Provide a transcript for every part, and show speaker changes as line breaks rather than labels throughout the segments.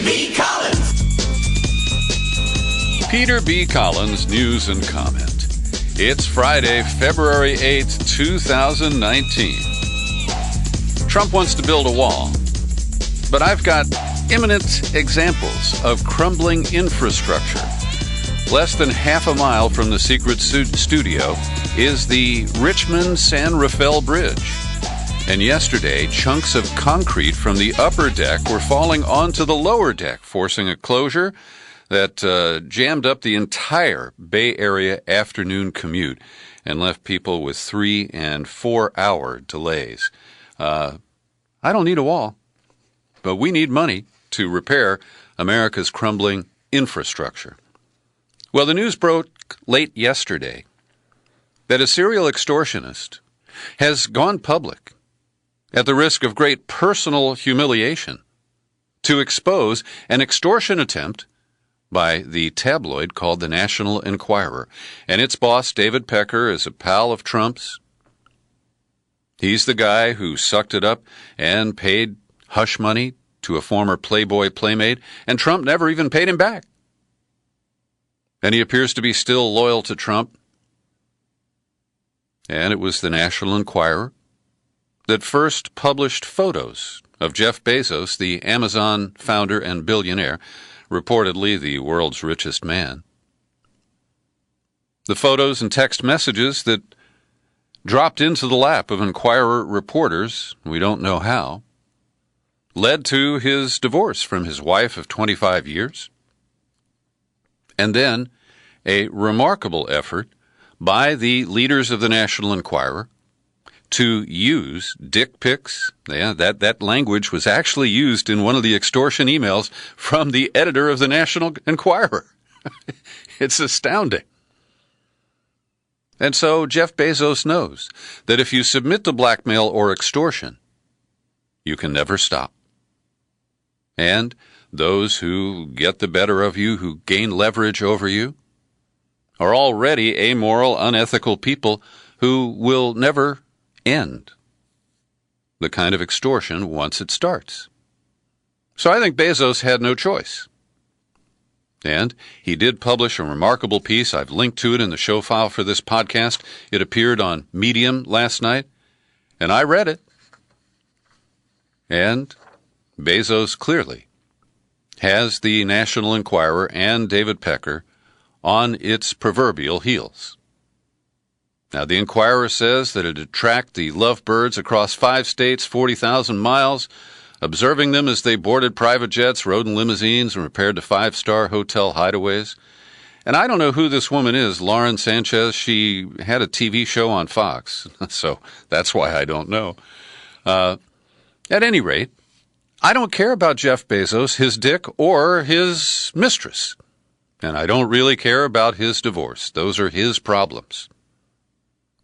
B. Collins.
Peter B. Collins, News and Comment. It's Friday, February 8th, 2019. Trump wants to build a wall, but I've got imminent examples of crumbling infrastructure. Less than half a mile from the secret studio is the Richmond-San Rafael Bridge. And yesterday, chunks of concrete from the upper deck were falling onto the lower deck, forcing a closure that jammed up the entire Bay Area afternoon commute and left people with 3- and 4-hour delays. I don't need a wall, but we need money to repair America's crumbling infrastructure. Well, the news broke late yesterday that a serial extortionist has gone public at the risk of great personal humiliation to expose an extortion attempt by the tabloid called the National Enquirer. And its boss, David Pecker, is a pal of Trump's. He's the guy who sucked it up and paid hush money to a former Playboy playmate, and Trump never even paid him back. And he appears to be still loyal to Trump. And it was the National Enquirer that first published photos of Jeff Bezos, the Amazon founder and billionaire, reportedly the world's richest man. The photos and text messages that dropped into the lap of Enquirer reporters, we don't know how, led to his divorce from his wife of 25 years. And then a remarkable effort by the leaders of the National Enquirer to use dick pics. That language was actually used in one of the extortion emails from the editor of the National Enquirer. It's astounding. And so Jeff Bezos knows that if you submit to blackmail or extortion, you can never stop. And those who get the better of you, who gain leverage over you, are already amoral, unethical people who will never end the kind of extortion once it starts. So I think Bezos had no choice. And he did publish a remarkable piece. I've linked to it in the show file for this podcast. It appeared on Medium last night, and I read it. And Bezos clearly has the National Enquirer and David Pecker on its proverbial heels. Now, the Enquirer says that it had tracked the lovebirds across 5 states, 40,000 miles, observing them as they boarded private jets, rode in limousines, and repaired to 5-star hotel hideaways. And I don't know who this woman is, Lauren Sanchez. She had a TV show on Fox, so that's why I don't know. At any rate, I don't care about Jeff Bezos, his dick, or his mistress. And I don't really care about his divorce. Those are his problems.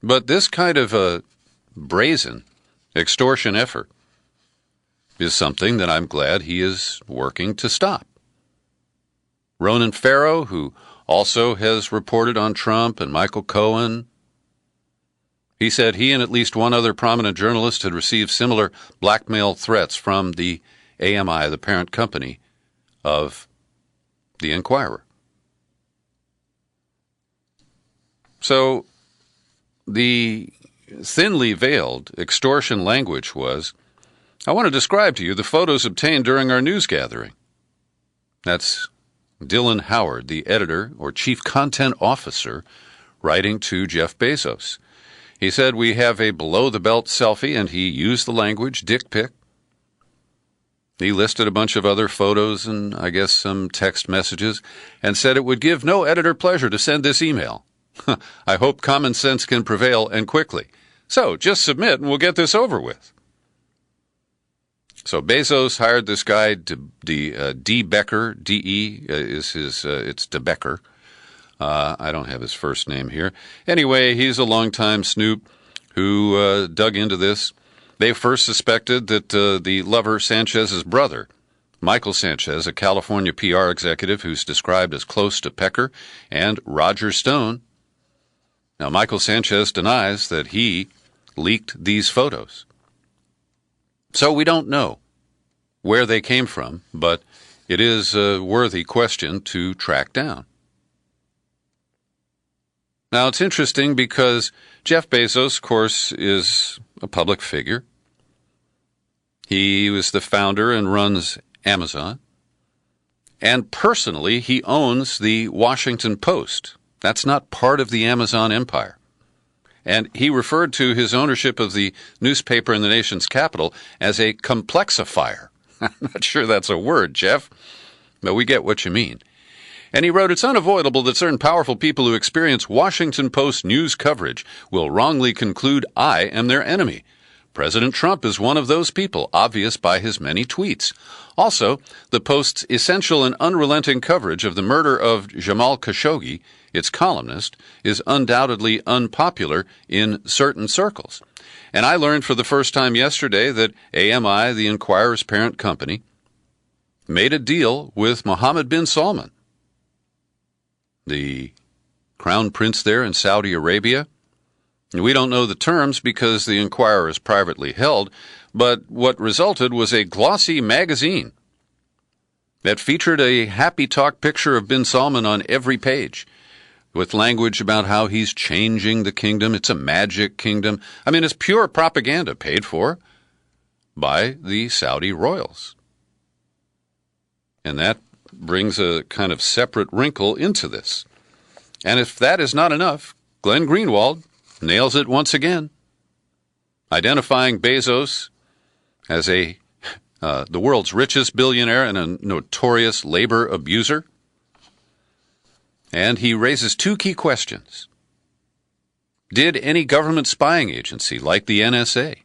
But this kind of a brazen extortion effort is something that I'm glad he is working to stop. Ronan Farrow, who also has reported on Trump, and Michael Cohen, he said he and at least one other prominent journalist had received similar blackmail threats from the AMI, the parent company of the Enquirer. So the thinly veiled extortion language was, I want to describe to you the photos obtained during our news gathering. That's Dylan Howard, the editor or chief content officer, writing to Jeff Bezos. He said, we have a below-the-belt selfie, and he used the language dick pic. He listed a bunch of other photos and, I guess, some text messages, and said it would give no editor pleasure to send this email. I hope common sense can prevail, and quickly. So just submit and we'll get this over with. So Bezos hired this guy, D. Becker, D-E is his, it's De Becker. I don't have his first name here. Anyway, he's a longtime snoop who dug into this. They first suspected that the lover Sanchez's brother, Michael Sanchez, a California PR executive who's described as close to Pecker and Roger Stone. Now, Michael Sanchez denies that he leaked these photos. So we don't know where they came from, but it is a worthy question to track down. Now, it's interesting because Jeff Bezos, of course, is a public figure. He was the founder and runs Amazon. And personally, he owns the Washington Post. That's not part of the Amazon empire. And he referred to his ownership of the newspaper in the nation's capital as a complexifier. I'm not sure that's a word, Jeff, but we get what you mean. And he wrote, "It's unavoidable that certain powerful people who experience Washington Post news coverage will wrongly conclude I am their enemy. President Trump is one of those people, obvious by his many tweets. Also, the Post's essential and unrelenting coverage of the murder of Jamal Khashoggi, its columnist, is undoubtedly unpopular in certain circles. And I learned for the first time yesterday that AMI, the Enquirer's parent company, made a deal with Mohammed bin Salman, the crown prince there in Saudi Arabia. We don't know the terms because the Enquirer is privately held, but what resulted was a glossy magazine that featured a happy talk picture of bin Salman on every page, with language about how he's changing the kingdom. It's a magic kingdom. I mean, it's pure propaganda paid for by the Saudi royals. And that brings a kind of separate wrinkle into this. And if that is not enough, Glenn Greenwald nails it once again, identifying Bezos as the world's richest billionaire and a notorious labor abuser. And he raises two key questions. Did any government spying agency, like the NSA,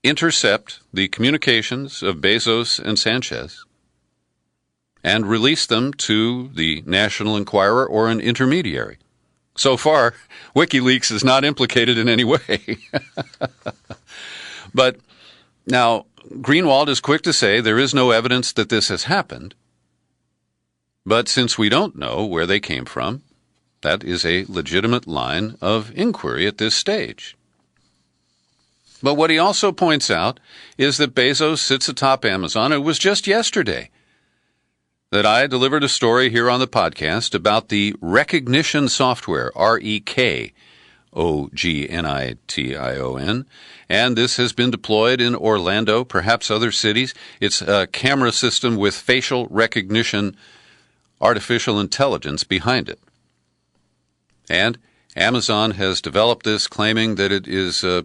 intercept the communications of Bezos and Sanchez and release them to the National Enquirer or an intermediary? So far, WikiLeaks is not implicated in any way. But now, Greenwald is quick to say there is no evidence that this has happened. But since we don't know where they came from, that is a legitimate line of inquiry at this stage. But what he also points out is that Bezos sits atop Amazon. It was just yesterday that I delivered a story here on the podcast about the recognition software, REKOGNITION, and this has been deployed in Orlando, perhaps other cities. It's a camera system with facial recognition, artificial intelligence behind it. And Amazon has developed this, claiming that it is a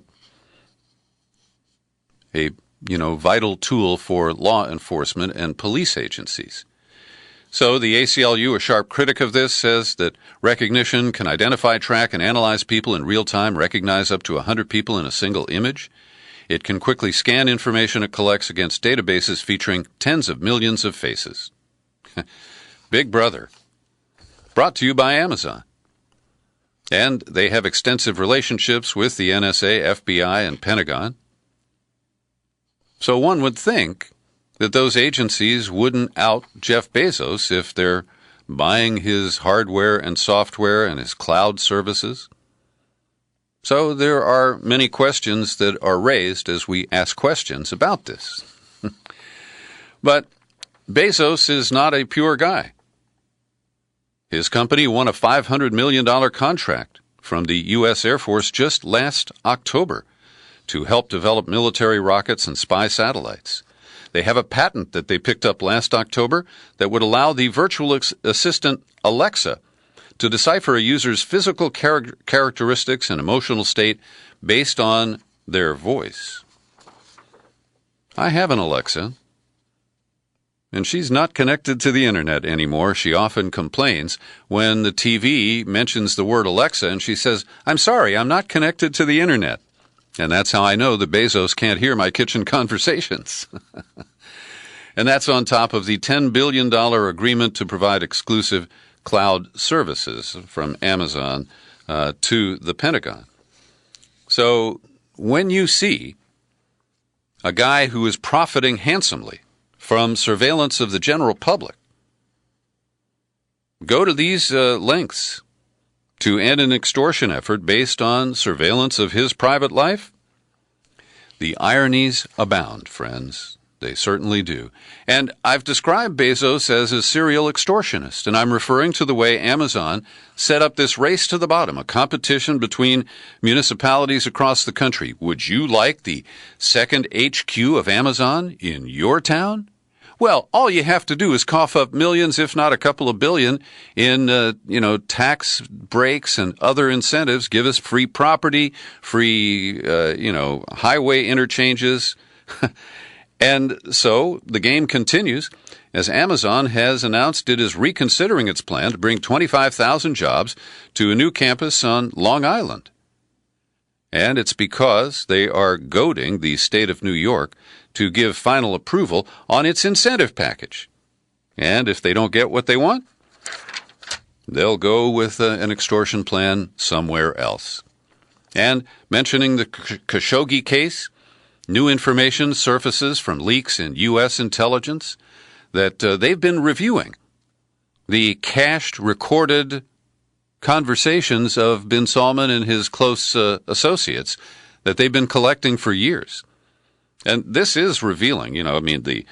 vital tool for law enforcement and police agencies. So the ACLU, a sharp critic of this, says that recognition can identify, track, and analyze people in real time, recognize up to 100 people in a single image. It can quickly scan information it collects against databases featuring tens of millions of faces. Big Brother. Brought to you by Amazon. And they have extensive relationships with the NSA, FBI, and Pentagon. So one would think that those agencies wouldn't out Jeff Bezos if they're buying his hardware and software and his cloud services. So there are many questions that are raised as we ask questions about this. But Bezos is not a pure guy. His company won a $500 million contract from the U.S. Air Force just last October to help develop military rockets and spy satellites. They have a patent that they picked up last October that would allow the virtual assistant Alexa to decipher a user's physical characteristics and emotional state based on their voice. I have an Alexa, and she's not connected to the internet anymore. She often complains when the TV mentions the word Alexa, and she says, "I'm sorry, I'm not connected to the internet." And that's how I know that Bezos can't hear my kitchen conversations. And that's on top of the $10 billion agreement to provide exclusive cloud services from Amazon to the Pentagon. So when you see a guy who is profiting handsomely from surveillance of the general public go to these lengths to end an extortion effort based on surveillance of his private life, the ironies abound, friends. They certainly do. And I've described Bezos as a serial extortionist, and I'm referring to the way Amazon set up this race to the bottom, a competition between municipalities across the country. Would you like the second HQ of Amazon in your town? Well, all you have to do is cough up millions, if not a couple of billion, in tax breaks and other incentives. Give us free property, free highway interchanges. And so the game continues as Amazon has announced it is reconsidering its plan to bring 25,000 jobs to a new campus on Long Island. And it's because they are goading the state of New York to give final approval on its incentive package. And if they don't get what they want, they'll go with an extortion plan somewhere else. And mentioning the Khashoggi case, new information surfaces from leaks in U.S. intelligence that they've been reviewing the cached, recorded conversations of bin Salman and his close associates that they've been collecting for years. And this is revealing. The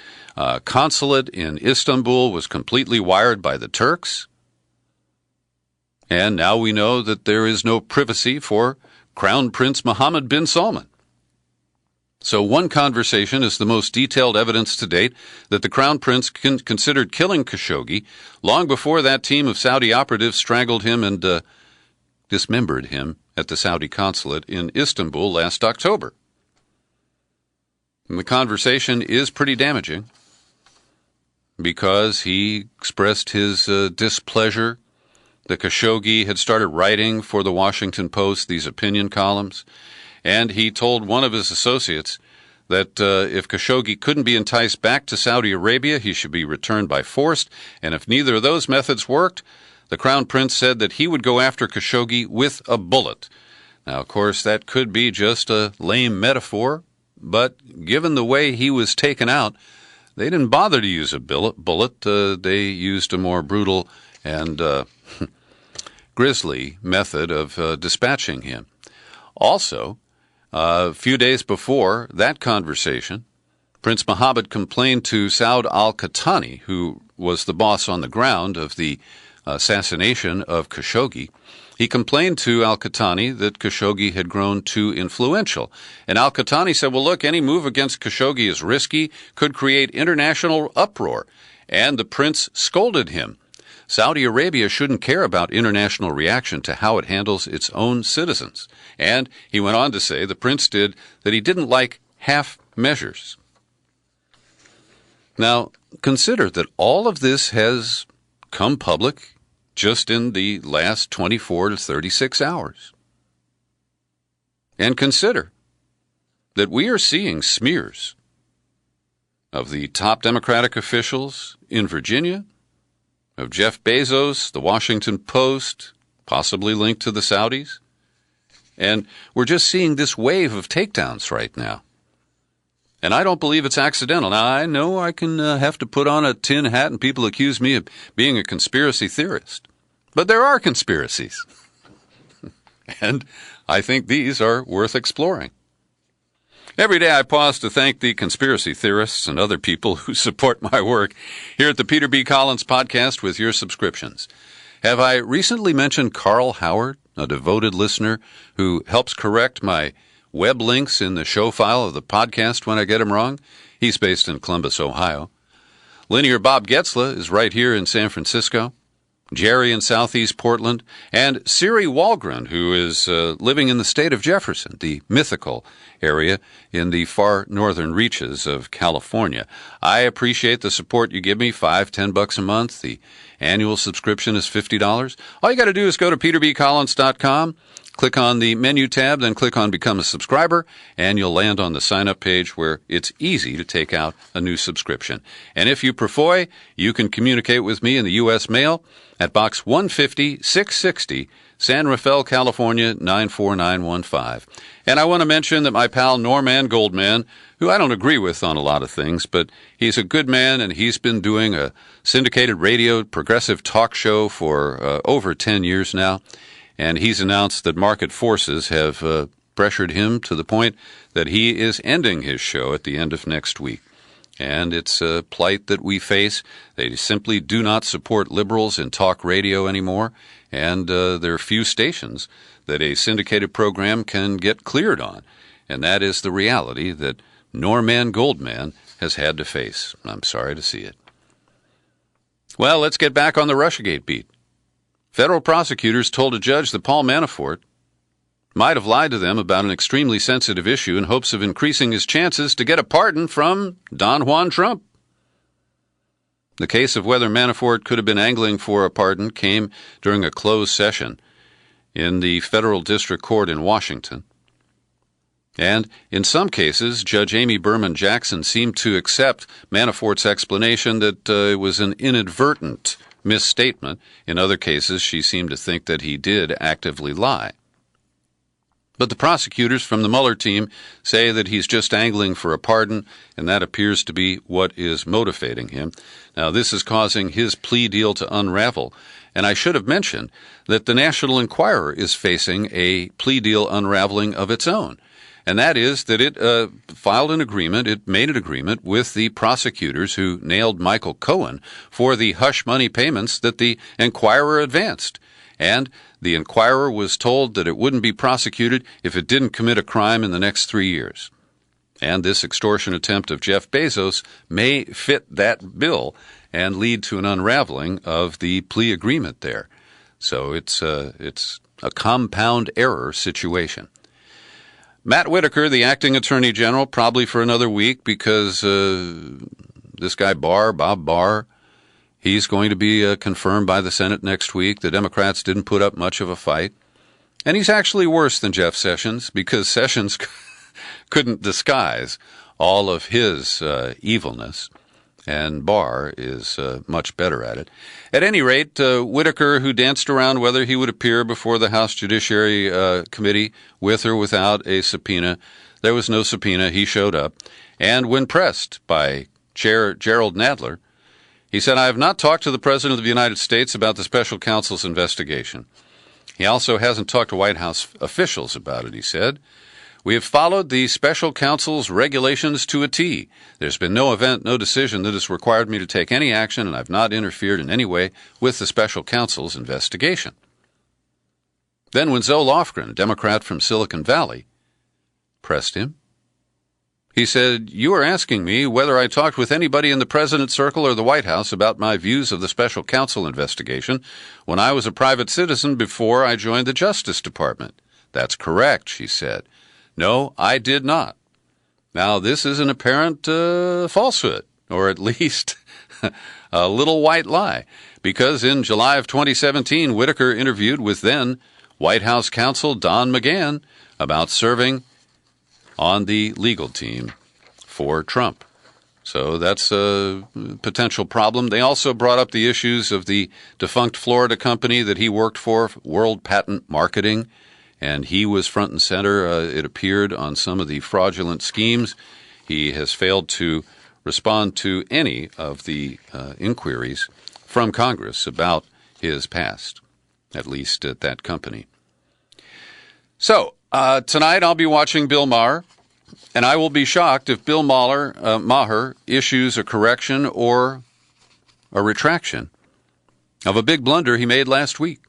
consulate in Istanbul was completely wired by the Turks. And now we know that there is no privacy for Crown Prince Mohammed bin Salman. So one conversation is the most detailed evidence to date that the Crown Prince considered killing Khashoggi long before that team of Saudi operatives strangled him and dismembered him at the Saudi consulate in Istanbul last October. And the conversation is pretty damaging because he expressed his displeasure that Khashoggi had started writing for the Washington Post these opinion columns. And he told one of his associates that if Khashoggi couldn't be enticed back to Saudi Arabia, he should be returned by force. And if neither of those methods worked, the Crown Prince said that he would go after Khashoggi with a bullet. Now, of course, that could be just a lame metaphor, but given the way he was taken out, they didn't bother to use a bullet. They used a more brutal and grisly method of dispatching him. Also, a few days before that conversation, Prince Mohammed complained to Saud al-Qahtani, who was the boss on the ground of the assassination of Khashoggi. He complained to al-Qahtani that Khashoggi had grown too influential. And al-Qahtani said, well, look, any move against Khashoggi is risky, could create international uproar. And the prince scolded him. Saudi Arabia shouldn't care about international reaction to how it handles its own citizens. And he went on to say the prince did that he didn't like half measures. Now, consider that all of this has come public just in the last 24 to 36 hours. And consider that we are seeing smears of the top Democratic officials in Virginia, of Jeff Bezos, the Washington Post, possibly linked to the Saudis. And we're just seeing this wave of takedowns right now. And I don't believe it's accidental. Now, I know I can have to put on a tin hat and people accuse me of being a conspiracy theorist. But there are conspiracies. And I think these are worth exploring. Every day I pause to thank the conspiracy theorists and other people who support my work here at the Peter B. Collins Podcast with your subscriptions. Have I recently mentioned Carl Howard, a devoted listener who helps correct my web links in the show file of the podcast when I get them wrong? He's based in Columbus, Ohio. Linear Bob Getzla is right here in San Francisco. Jerry in Southeast Portland, and Siri Walgren, who is living in the state of Jefferson, the mythical area in the far northern reaches of California. I appreciate the support you give me, $5-10 a month. The annual subscription is $50. All you got to do is go to peterbcollins.com, click on the menu tab, then click on Become a Subscriber, and you'll land on the sign-up page where it's easy to take out a new subscription. And if you prefer, you can communicate with me in the U.S. mail at Box 150, 660, San Rafael, California, 94915. And I want to mention that my pal Norman Goldman, who I don't agree with on a lot of things, but he's a good man, and he's been doing a syndicated radio progressive talk show for over 10 years now. And he's announced that market forces have pressured him to the point that he is ending his show at the end of next week. And it's a plight that we face. They simply do not support liberals in talk radio anymore, and there are few stations that a syndicated program can get cleared on. And that is the reality that Norman Goldman has had to face. I'm sorry to see it. Well, let's get back on the Russiagate beat. Federal prosecutors told a judge that Paul Manafort might have lied to them about an extremely sensitive issue in hopes of increasing his chances to get a pardon from Don Juan Trump. The case of whether Manafort could have been angling for a pardon came during a closed session in the federal district court in Washington. And in some cases, Judge Amy Berman Jackson seemed to accept Manafort's explanation that it was an inadvertent misstatement. In other cases, she seemed to think that he did actively lie. But the prosecutors from the Mueller team say that he's just angling for a pardon, and that appears to be what is motivating him. Now, this is causing his plea deal to unravel. And I should have mentioned that the National Enquirer is facing a plea deal unraveling of its own. And that is that it made an agreement with the prosecutors who nailed Michael Cohen for the hush money payments that the Enquirer advanced. And the Enquirer was told that it wouldn't be prosecuted if it didn't commit a crime in the next 3 years. And this extortion attempt of Jeff Bezos may fit that bill and lead to an unraveling of the plea agreement there. So it's a compound error situation. Matt Whitaker, the acting attorney general, probably for another week because this guy Bob Barr, he's going to be confirmed by the Senate next week. The Democrats didn't put up much of a fight. And he's actually worse than Jeff Sessions because Sessions couldn't disguise all of his evilness, and Barr is much better at it. At any rate, Whitaker, who danced around whether he would appear before the House Judiciary Committee with or without a subpoena, there was no subpoena. He showed up. And when pressed by Chair Gerald Nadler, he said, "I have not talked to the President of the United States about the special counsel's investigation." He also hasn't talked to White House officials about it, he said. "We have followed the special counsel's regulations to a T. There's been no event, no decision that has required me to take any action, and I've not interfered in any way with the special counsel's investigation." Then when Zoe Lofgren, a Democrat from Silicon Valley, pressed him, he said, "You are asking me whether I talked with anybody in the President's circle or the White House about my views of the special counsel investigation when I was a private citizen before I joined the Justice Department." "That's correct," she said. "No, I did not." Now, this is an apparent falsehood, or at least a little white lie, because in July of 2017, Whitaker interviewed with then White House counsel Don McGahn about serving on the legal team for Trump. So that's a potential problem. They also brought up the issues of the defunct Florida company that he worked for, World Patent Marketing, and he was front and center, it appeared, on some of the fraudulent schemes. He has failed to respond to any of the inquiries from Congress about his past, at least at that company. So, tonight I'll be watching Bill Maher, and I will be shocked if Bill Maher issues a correction or a retraction of a big blunder he made last week.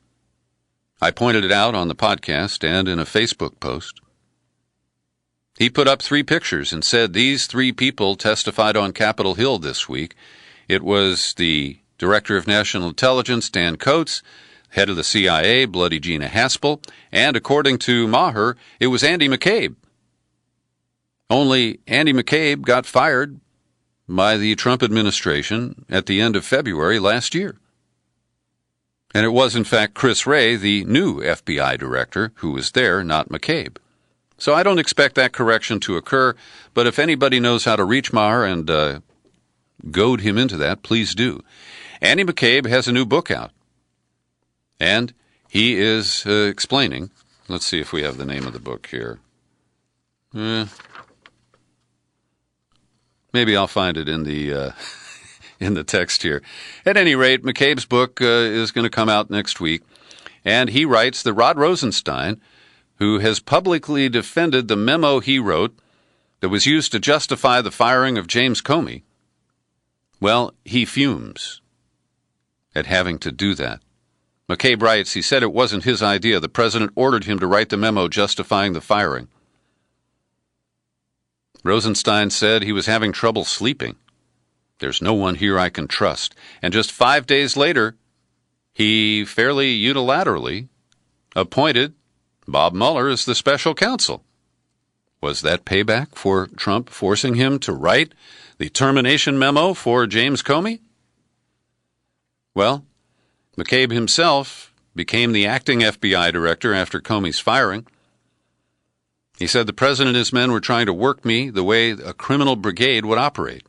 I pointed it out on the podcast and in a Facebook post. He put up 3 pictures and said these 3 people testified on Capitol Hill this week. It was the Director of National Intelligence, Dan Coates, head of the CIA, Bloody Gina Haspel, and according to Maher, it was Andy McCabe. Only Andy McCabe got fired by the Trump administration at the end of February last year. And it was, in fact, Chris Wray, the new FBI director, who was there, not McCabe. So I don't expect that correction to occur, but if anybody knows how to reach Maher and goad him into that, please do. Andy McCabe has a new book out, and he is explaining. Let's see if we have the name of the book here. Maybe I'll find it in the in the text here. At any rate, McCabe's book is going to come out next week, and he writes that Rod Rosenstein, who has publicly defended the memo he wrote that was used to justify the firing of James Comey, Well, he fumes at having to do that. McCabe writes, he said it wasn't his idea. The president ordered him to write the memo justifying the firing. Rosenstein said he was having trouble sleeping. There's no one here I can trust. And just 5 days later, he fairly unilaterally appointed Bob Mueller as the special counsel. Was that payback for Trump forcing him to write the termination memo for James Comey? Well, McCabe himself became the acting FBI director after Comey's firing. He said the president and his men were trying to work me the way a criminal brigade would operate,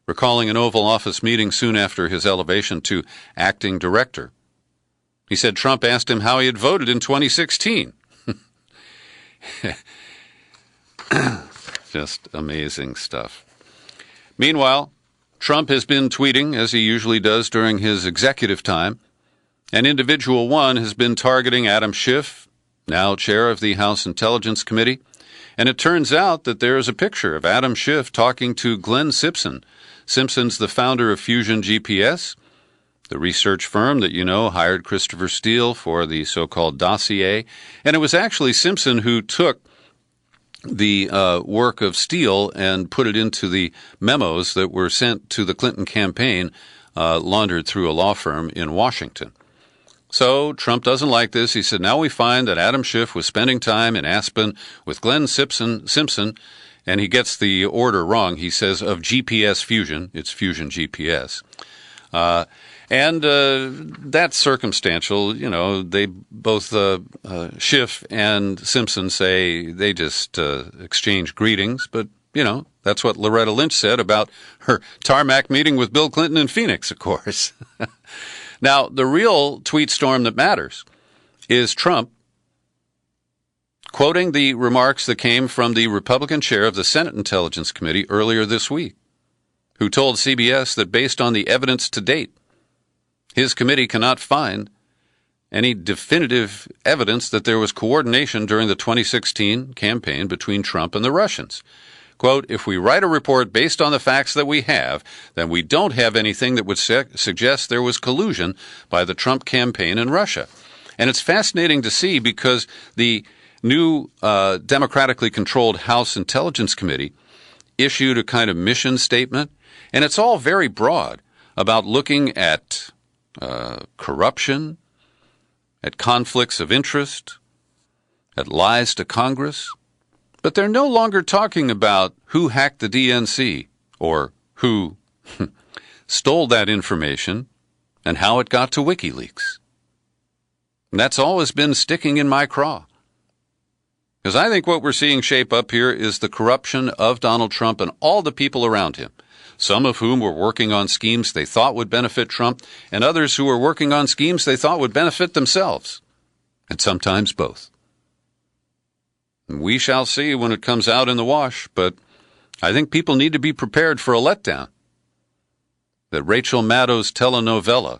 recalling an Oval Office meeting soon after his elevation to acting director. He said Trump asked him how he had voted in 2016. Just amazing stuff. Meanwhile, Trump has been tweeting, as he usually does during his executive time, and Individual One has been targeting Adam Schiff, now chair of the House Intelligence Committee, and it turns out that there is a picture of Adam Schiff talking to Glenn Simpson. Simpson's the founder of Fusion GPS, the research firm that you know hired Christopher Steele for the so-called dossier, and it was actually Simpson who took the work of Steele and put it into the memos that were sent to the Clinton campaign, laundered through a law firm in Washington. So Trump doesn't like this. He said, now we find that Adam Schiff was spending time in Aspen with Glenn Simpson, and he gets the order wrong. He says of GPS Fusion. It's Fusion GPS. And that's circumstantial. You know, they both, Schiff and Simpson say they just exchange greetings. But, you know, that's what Loretta Lynch said about her tarmac meeting with Bill Clinton in Phoenix, of course. Now, the real tweet storm that matters is Trump quoting the remarks that came from the Republican chair of the Senate Intelligence Committee earlier this week, who told CBS that based on the evidence to date, his committee cannot find any definitive evidence that there was coordination during the 2016 campaign between Trump and the Russians. Quote, if we write a report based on the facts that we have, then we don't have anything that would suggest there was collusion by the Trump campaign in Russia. And it's fascinating to see because the new democratically controlled House Intelligence Committee issued a kind of mission statement, and it's all very broad about looking at corruption, at conflicts of interest, at lies to Congress. But they're no longer talking about who hacked the DNC or who stole that information and how it got to WikiLeaks. And that's always been sticking in my craw. Because I think what we're seeing shape up here is the corruption of Donald Trump and all the people around him, some of whom were working on schemes they thought would benefit Trump, and others who were working on schemes they thought would benefit themselves, and sometimes both. We shall see when it comes out in the wash, but I think people need to be prepared for a letdown. That Rachel Maddow's telenovela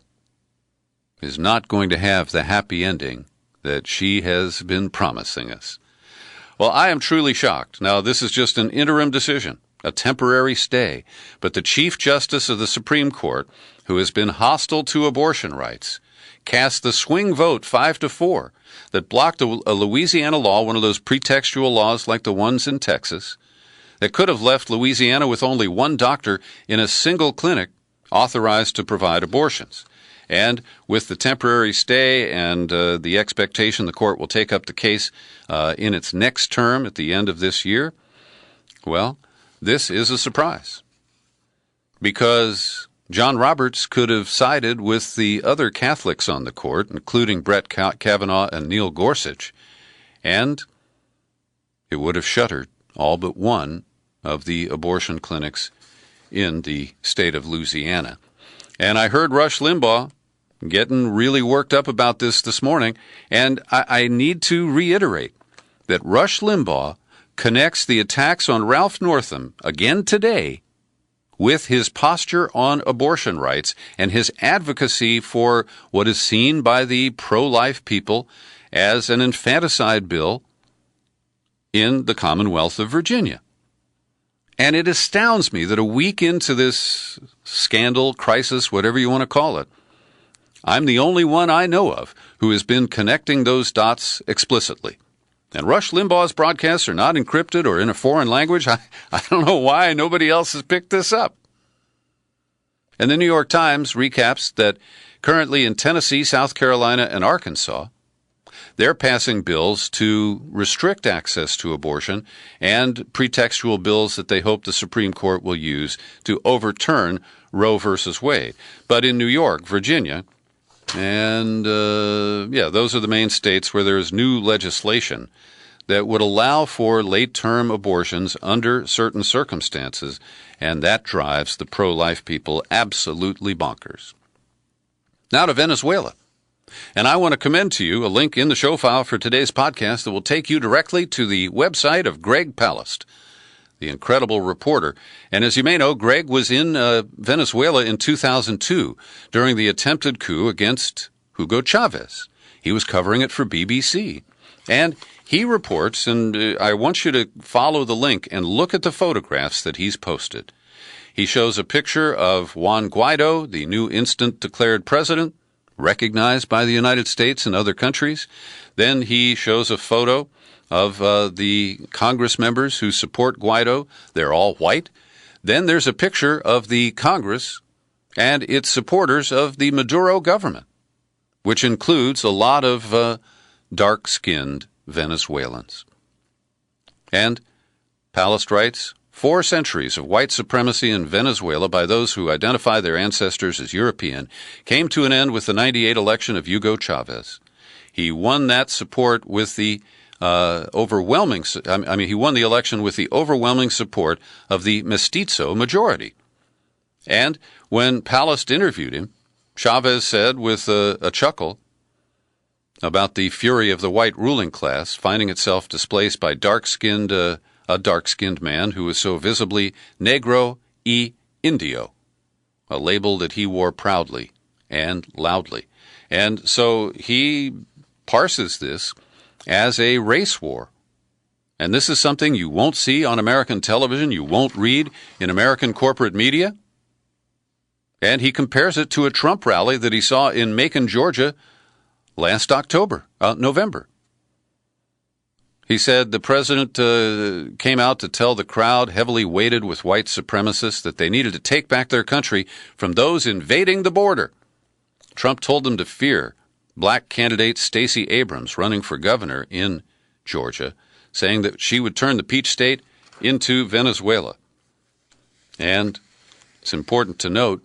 is not going to have the happy ending that she has been promising us. Well, I am truly shocked. Now, this is just an interim decision, a temporary stay, but the Chief Justice of the Supreme Court, who has been hostile to abortion rights, cast the swing vote 5-4 that blocked a Louisiana law, one of those pretextual laws like the ones in Texas, that could have left Louisiana with only one doctor in a single clinic authorized to provide abortions. And with the temporary stay and the expectation the court will take up the case in its next term at the end of this year, well, this is a surprise. Because John Roberts could have sided with the other Catholics on the court, including Brett Kavanaugh and Neil Gorsuch, and it would have shuttered all but one of the abortion clinics in the state of Louisiana. And I heard Rush Limbaugh getting really worked up about this morning, and I need to reiterate that Rush Limbaugh connects the attacks on Ralph Northam again today with his posture on abortion rights and his advocacy for what is seen by the pro-life people as an infanticide bill in the Commonwealth of Virginia. And it astounds me that a week into this scandal, crisis, whatever you want to call it. I'm the only one I know of who has been connecting those dots explicitly. And Rush Limbaugh's broadcasts are not encrypted or in a foreign language. I don't know why nobody else has picked this up. And the New York Times recaps that currently in Tennessee, South Carolina, and Arkansas, they're passing bills to restrict access to abortion and pretextual bills that they hope the Supreme Court will use to overturn Roe versus Wade. But in New York, Virginia, and those are the main states where there is new legislation that would allow for late-term abortions under certain circumstances, and that drives the pro-life people absolutely bonkers. Now to Venezuela. And I want to commend to you a link in the show file for today's podcast that will take you directly to the website of Greg Palast, the incredible reporter. And as you may know, Greg was in Venezuela in 2002 during the attempted coup against Hugo Chavez. He was covering it for BBC. And he reports, and I want you to follow the link and look at the photographs that he's posted. He shows a picture of Juan Guaido, the new instant declared president, recognized by the United States and other countries. Then he shows a photo of the Congress members who support Guaido. They're all white. Then there's a picture of the Congress and its supporters of the Maduro government, which includes a lot of dark-skinned Venezuelans. And Palast writes, 4 centuries of white supremacy in Venezuela by those who identify their ancestors as European came to an end with the 98 election of Hugo Chavez. He won that support with the he won the election with the overwhelming support of the mestizo majority. And when Palast interviewed him, Chavez said with a chuckle about the fury of the white ruling class finding itself displaced by a dark-skinned man who was so visibly negro y indio, a label that he wore proudly and loudly. And so he parses this as a race war. And this is something you won't see on American television, you won't read in American corporate media. And he compares it to a Trump rally that he saw in Macon, Georgia last November. He said the president came out to tell the crowd, heavily weighted with white supremacists, that they needed to take back their country from those invading the border. Trump told them to fear black candidate Stacey Abrams running for governor in Georgia, saying that she would turn the Peach State into Venezuela. And it's important to note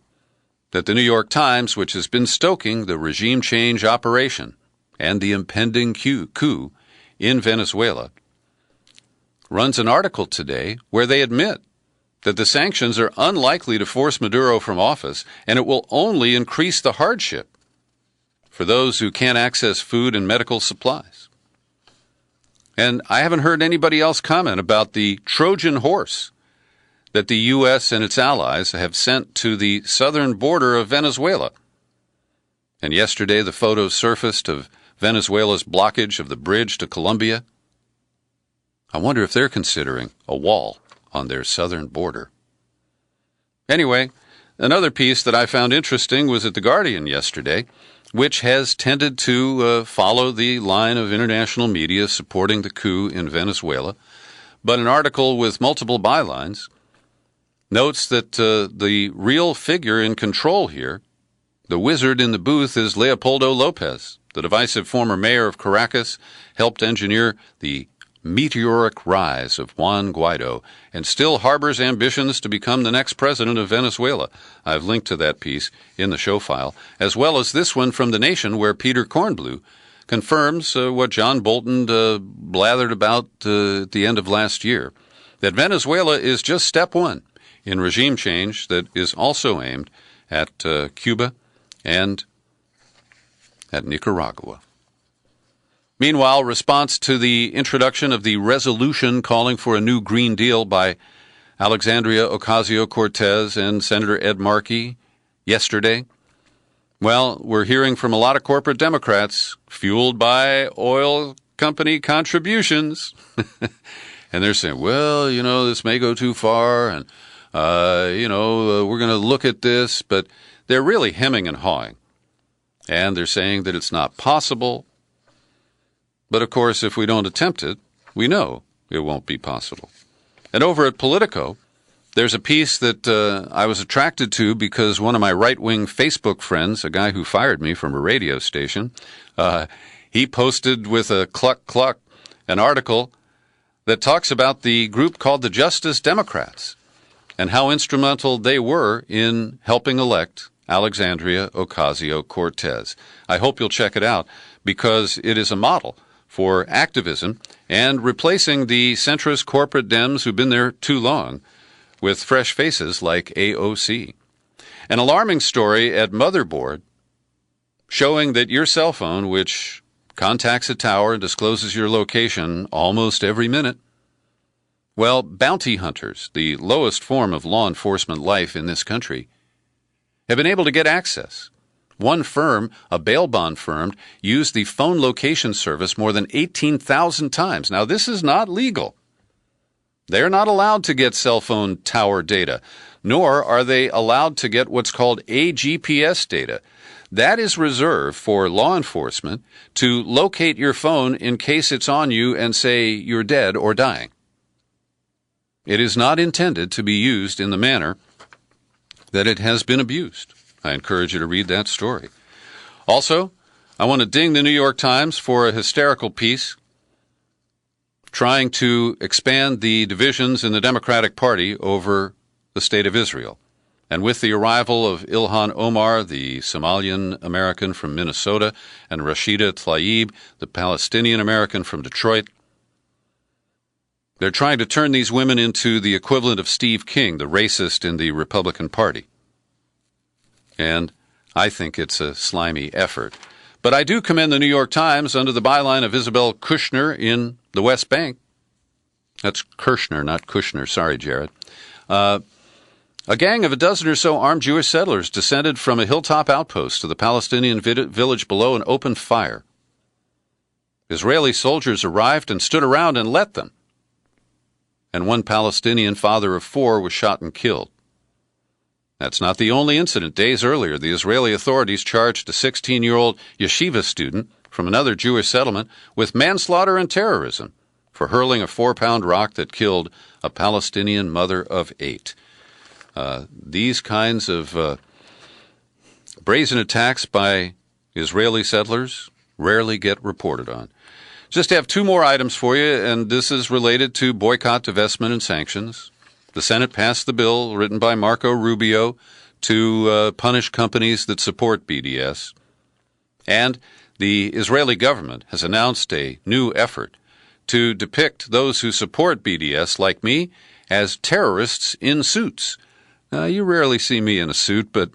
that the New York Times, which has been stoking the regime change operation and the impending coup in Venezuela, runs an article today where they admit that the sanctions are unlikely to force Maduro from office, and it will only increase the hardship for those who can't access food and medical supplies. And I haven't heard anybody else comment about the Trojan horse that the U.S. and its allies have sent to the southern border of Venezuela. And yesterday the photos surfaced of Venezuela's blockage of the bridge to Colombia. I wonder if they're considering a wall on their southern border. Anyway, another piece that I found interesting was at The Guardian yesterday, which has tended to follow the line of international media supporting the coup in Venezuela. But an article with multiple bylines notes that the real figure in control here, the wizard in the booth, is Leopoldo Lopez. The divisive former mayor of Caracas helped engineer the meteoric rise of Juan Guaido and still harbors ambitions to become the next president of Venezuela. I've linked to that piece in the show file, as well as this one from The Nation, where Peter Kornbluh confirms what John Bolton blathered about at the end of last year, that Venezuela is just step one in regime change that is also aimed at Cuba and at Nicaragua. Meanwhile, response to the introduction of the resolution calling for a new Green Deal by Alexandria Ocasio-Cortez and Senator Ed Markey yesterday, well, we're hearing from a lot of corporate Democrats, fueled by oil company contributions. And they're saying, well, this may go too far, and we're going to look at this, but they're really hemming and hawing. And they're saying that it's not possible. But of course, if we don't attempt it, we know it won't be possible. And over at Politico, there's a piece that I was attracted to because one of my right-wing Facebook friends, a guy who fired me from a radio station, he posted with a cluck an article that talks about the group called the Justice Democrats and how instrumental they were in helping elect Alexandria Ocasio-Cortez. I hope you'll check it out because it is a model for activism and replacing the centrist corporate Dems who've been there too long with fresh faces like AOC. An alarming story at Motherboard showing that your cell phone, which contacts a tower and discloses your location almost every minute, well, bounty hunters, the lowest form of law enforcement life in this country, have been able to get access. One firm, a bail bond firm, used the phone location service more than 18,000 times. Now, this is not legal. They're not allowed to get cell phone tower data, nor are they allowed to get what's called AGPS data. That is reserved for law enforcement to locate your phone in case it's on you and say you're dead or dying. It is not intended to be used in the manner that it has been abused. I encourage you to read that story. Also, I want to ding the New York Times for a hysterical piece trying to expand the divisions in the Democratic Party over the state of Israel. And with the arrival of Ilhan Omar, the Somalian-American from Minnesota, and Rashida Tlaib, the Palestinian-American from Detroit, they're trying to turn these women into the equivalent of Steve King, the racist in the Republican Party. And I think it's a slimy effort. But I do commend the New York Times under the byline of Isabel Kushner in the West Bank. That's Kirshner, not Kushner. Sorry, Jared. A gang of a dozen or so armed Jewish settlers descended from a hilltop outpost to the Palestinian village below and opened fire. Israeli soldiers arrived and stood around and let them. And one Palestinian father of 4 was shot and killed. That's not the only incident. Days earlier, the Israeli authorities charged a 16-year-old yeshiva student from another Jewish settlement with manslaughter and terrorism for hurling a 4-pound rock that killed a Palestinian mother of 8. These kinds of brazen attacks by Israeli settlers rarely get reported on. Just have 2 more items for you, and this is related to boycott, divestment, and sanctions. The Senate passed the bill written by Marco Rubio to punish companies that support BDS. And the Israeli government has announced a new effort to depict those who support BDS, like me, as terrorists in suits. You rarely see me in a suit, but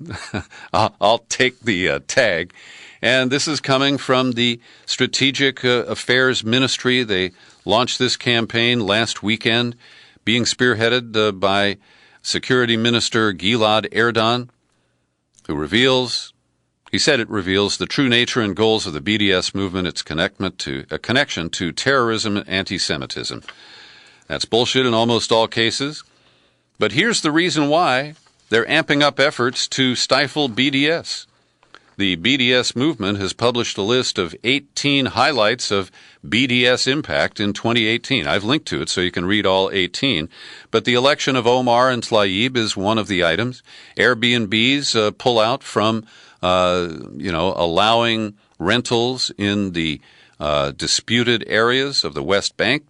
I'll take the tag. And this is coming from the Strategic Affairs Ministry. They launched this campaign last weekend, being spearheaded by Security Minister Gilad Erdan, who reveals the true nature and goals of the BDS movement, its connection to terrorism and anti-Semitism. That's bullshit in almost all cases. But here's the reason why they're amping up efforts to stifle BDS. The BDS movement has published a list of 18 highlights of BDS impact in 2018. I've linked to it so you can read all 18. But the election of Omar and Tlaib is one of the items. Airbnb's pull out from, allowing rentals in the disputed areas of the West Bank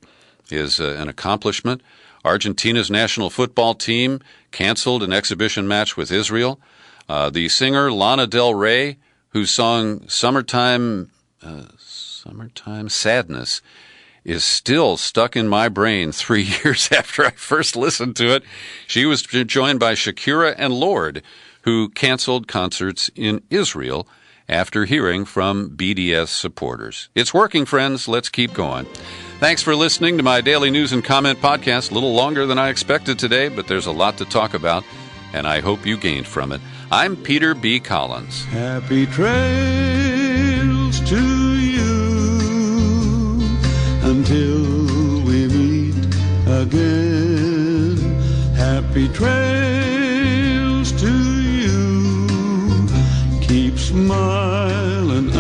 is an accomplishment. Argentina's national football team canceled an exhibition match with Israel. The singer Lana Del Rey, whose song Summertime Sadness is still stuck in my brain 3 years after I first listened to it. She was joined by Shakira and Lorde, who canceled concerts in Israel after hearing from BDS supporters. It's working, friends. Let's keep going. Thanks for listening to my daily news and comment podcast. A little longer than I expected today, but there's a lot to talk about, and I hope you gained from it. I'm Peter B. Collins.
Happy trails to you until we meet again. Happy happy trails to you. Keep smiling